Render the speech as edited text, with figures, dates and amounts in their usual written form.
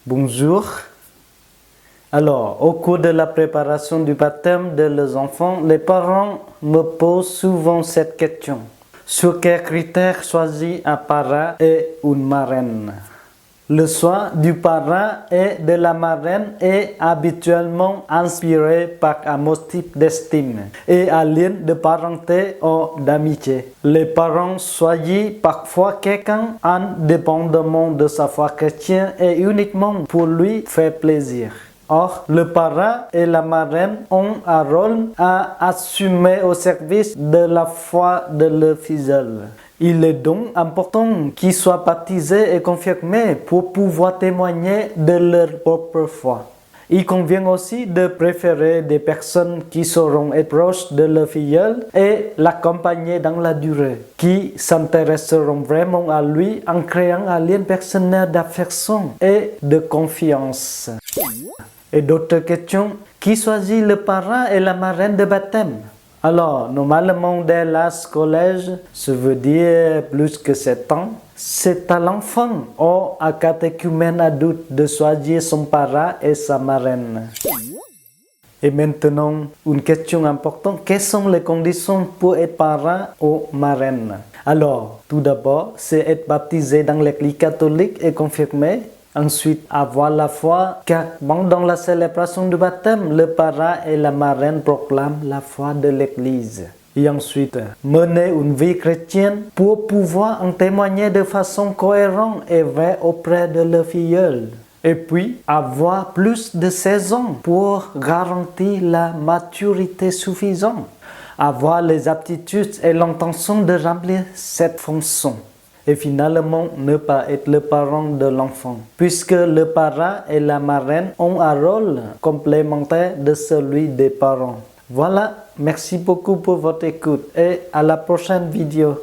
Bonjour. Alors, au cours de la préparation du baptême de leurs enfants, les parents me posent souvent cette question. Sur quels critères choisir un parrain et une marraine? Le choix du parrain et de la marraine est habituellement inspiré par un motif d'estime et un lien de parenté ou d'amitié. Les parents choisissent parfois quelqu'un indépendamment de sa foi chrétienne et uniquement pour lui faire plaisir. Or, le parrain et la marraine ont un rôle à assumer au service de la foi de leur filleul. Il est donc important qu'ils soient baptisés et confirmés pour pouvoir témoigner de leur propre foi. Il convient aussi de préférer des personnes qui sauront être proches de leur filleul et l'accompagner dans la durée, qui s'intéresseront vraiment à lui en créant un lien personnel d'affection et de confiance. Et d'autres questions, qui choisit le parrain et la marraine de baptême? Alors, normalement, dès l'âge collège, ça veut dire plus que 7 ans, c'est à l'enfant ou à catéchumène adulte de choisir son parrain et sa marraine. Et maintenant, une question importante, quelles sont les conditions pour être parrain ou marraine? Alors, tout d'abord, c'est être baptisé dans l'Église catholique et confirmé. Ensuite, avoir la foi, car pendant la célébration du baptême, le parrain et la marraine proclament la foi de l'Église. Et ensuite, mener une vie chrétienne pour pouvoir en témoigner de façon cohérente et vraie auprès de leur filleul. Et puis, avoir plus de 16 ans pour garantir la maturité suffisante. Avoir les aptitudes et l'intention de remplir cette fonction. Et finalement, ne pas être le parent de l'enfant, puisque le parrain et la marraine ont un rôle complémentaire de celui des parents. Voilà, merci beaucoup pour votre écoute et à la prochaine vidéo.